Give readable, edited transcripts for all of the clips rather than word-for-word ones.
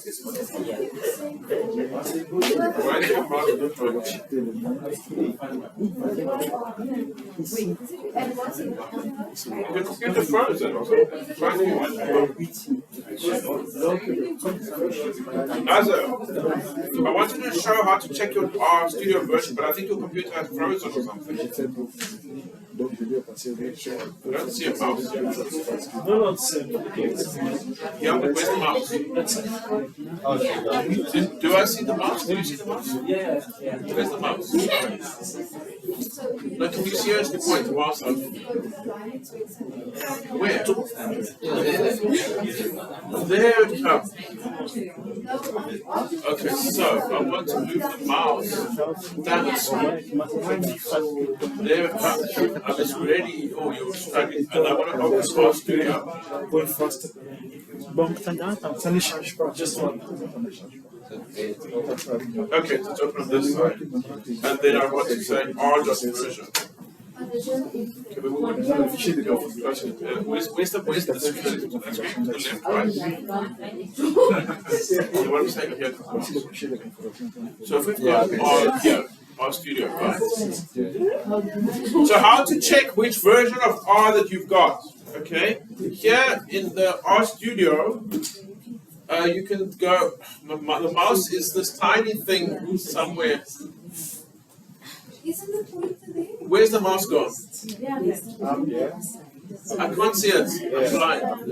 The computer frozen or something. Nazar, I wanted to show how to check your RStudio version, but I think your computer has frozen or something. I don't see a mouse. No, it's Yeah, but where's the mouse? Do I see the mouse? Do you see the mouse? yeah. Where's the mouse? No, can you seriously point the mouse out? Where? There it comes. Okay, so I want to move the mouse down the screen. There it comes. I was ready. Oh, you were struggling. And I want to open RStudio. Going faster. Bom, ça ne change pas. Just one. Okay, let's open on this side. And then I want to say R.version. Okay, but we want to fichier de version. Where's the screen? To the left, right? What I'm saying here. So if we've got R here, RStudio, right? So how to check which version of R that you've got? Okay, here in the RStudio, you can go. The mouse is this tiny thing somewhere. Isn't the pointer there? Where's the mouse gone? Yeah. I can't see it. I'm blind. Up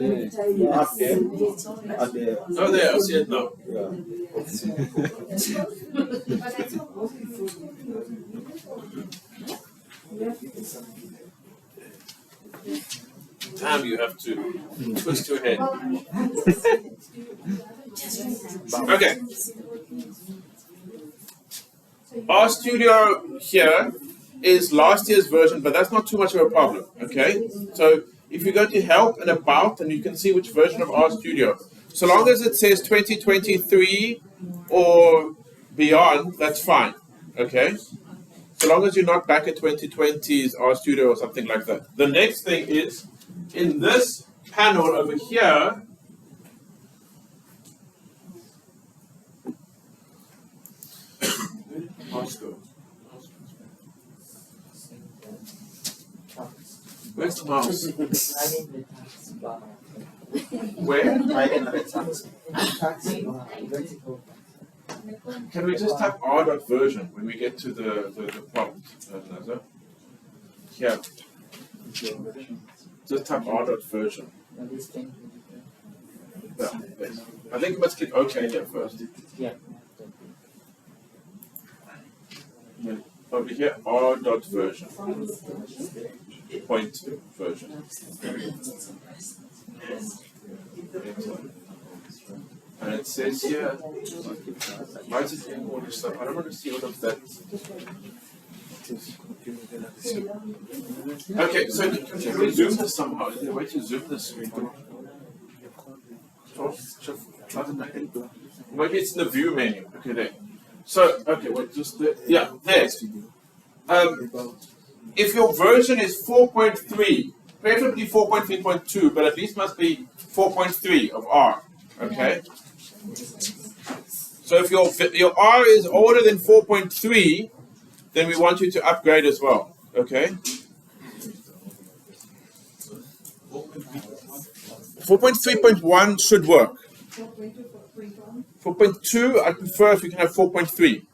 there. Up there. Oh, there. I see it now. Damn, you have to twist your head. Okay. RStudio here is last year's version, but that's not too much of a problem. Okay. So if you go to help and about, and you can see which version of RStudio. So long as it says 2023 or beyond, that's fine. Okay. So long as you're not back at 2020's RStudio or something like that. The next thing is, in this panel over here, where's the mouse? Where? Can we just type R.version when we get to the prompt? Here. Just type R.version. Yeah. I think you must click OK here first. Yeah. Over here, R.version. Point version. And it says here, why is it doing all this stuff? I don't want to see all of that. Okay, so can we zoom this somehow? Is there a way to zoom this? Maybe it's in the view menu. Okay, there. So, okay, wait, just there. Yeah, there. If your version is 4.3, preferably 4.3.2, but at least must be 4.3 of R. Okay? So if your R is older than 4.3, then we want you to upgrade as well. Okay? 4.3.1 should work. 4.2, I prefer if you can have 4.3.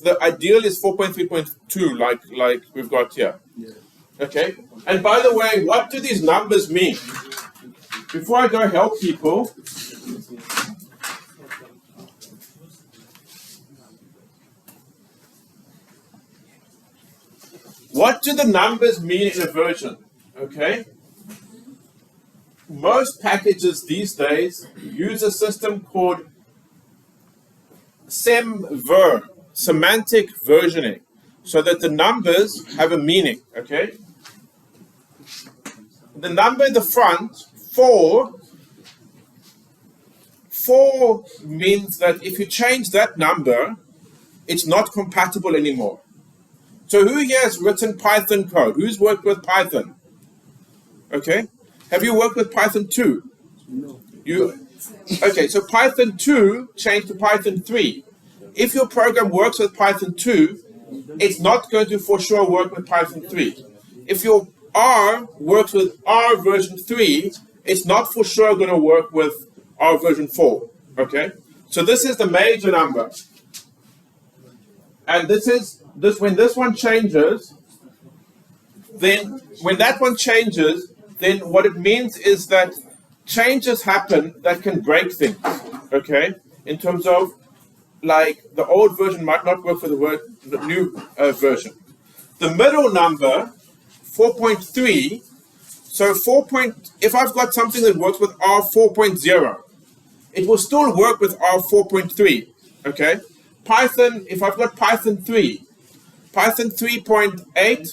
The ideal is 4.3.2, like we've got here. Okay? And by the way, what do these numbers mean? Before I go help people, what do the numbers mean in a version? Okay? Most packages these days use a system called SEMVer, semantic versioning, so that the numbers have a meaning. Okay? The number in the front, 4 means that if you change that number, it's not compatible anymore. So who here has written Python code? Who's worked with Python? Okay. Have you worked with Python 2? No. Okay, so Python 2 changed to Python 3. If your program works with Python 2, it's not going to for sure work with Python 3. If your R works with R version 3, it's not for sure going to work with R version 4. Okay? So this is the major number. And when this one changes, then when that one changes, then what it means is that changes happen that can break things. Okay? In terms of like the old version might not work for the new version. The middle number, 4.3, so if I've got something that works with R 4.0, it will still work with R 4.3, okay? Python, if I've got Python 3, Python 3.8,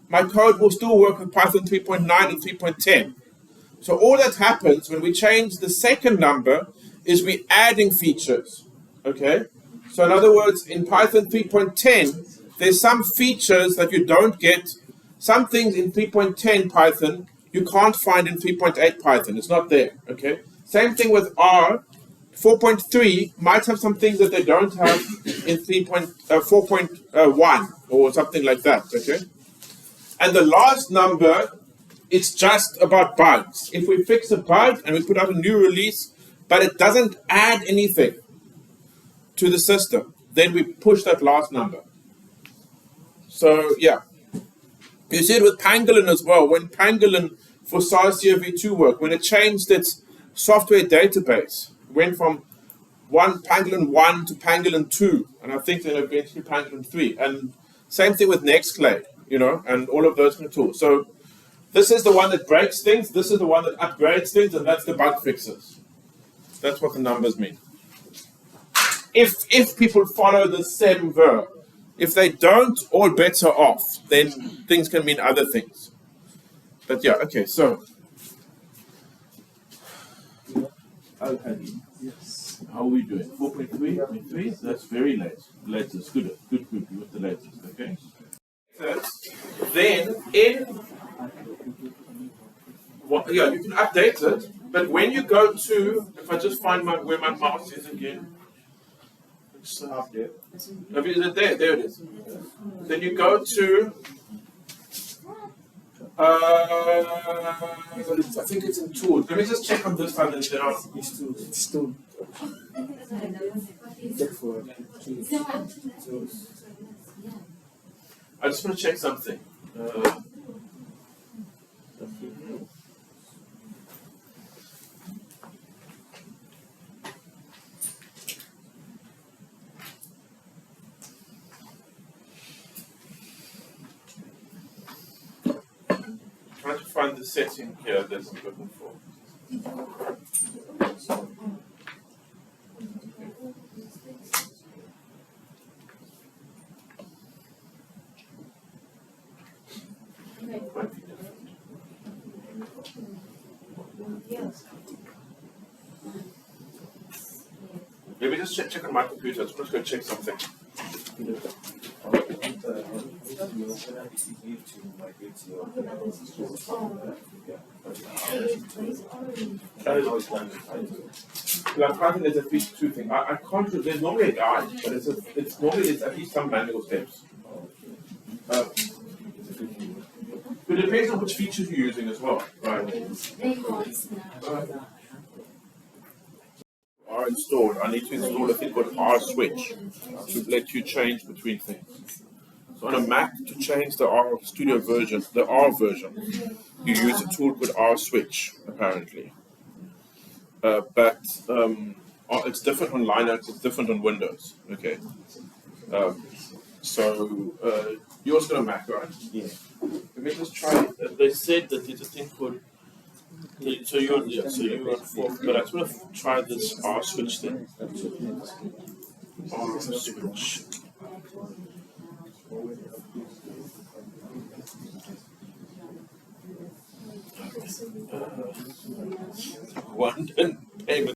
my code will still work with Python 3.9 and 3.10. So all that happens when we change the second number is we're adding features, okay? So in other words, in Python 3.10, there's some features that you don't get. Some things in 3.10 Python you can't find in 3.8 Python. It's not there, okay? Same thing with R. 4.3 might have some things that they don't have in 4.1 or something like that, okay? And the last number, it's just about bugs. If we fix a bug and we put out a new release, but it doesn't add anything to the system, then we push that last number. So, yeah. You see it with Pangolin as well. When Pangolin for SARS-CoV-2 worked, when it changed its software database, it went from Pangolin 1 to Pangolin 2, and I think then eventually Pangolin 3. And same thing with Nextclade, and all of those kind of tools. So this is the one that breaks things, this is the one that upgrades things, and that's the bug fixes. That's what the numbers mean. If people follow the same verb. If they don't, all bets are off. Then things can mean other things. But yeah, okay, so. Yes. How are we doing? 4.3? That's very late. Latest, good with the latest, okay? Then you can update it, but when you go to, if I just find where my mouse is again. It's up there. Is it there? There it is. Then you go to. I think it's in tools. Let me just check on this one and then I'll. It's still. Check for it. I just want to check something. Trying to find the setting here that I'm looking for. Let me just check on my computer. I'm just going to go check something. Like Python is at least two things. I can't. There's normally a guide, but it's normally at least some manual steps. But it depends on which features you're using as well, right? R installed. I need to install a thing called R switch to let you change between things. So on a Mac, to change the R Studio version, the R version, you use a tool called R switch, apparently. But it's different on Linux, it's different on Windows. Okay. So you're also on a Mac, right? Yeah. Let me just try. They said that there's a thing called. So you're on 4th, but I just want to try this R switch thing. R switch. One and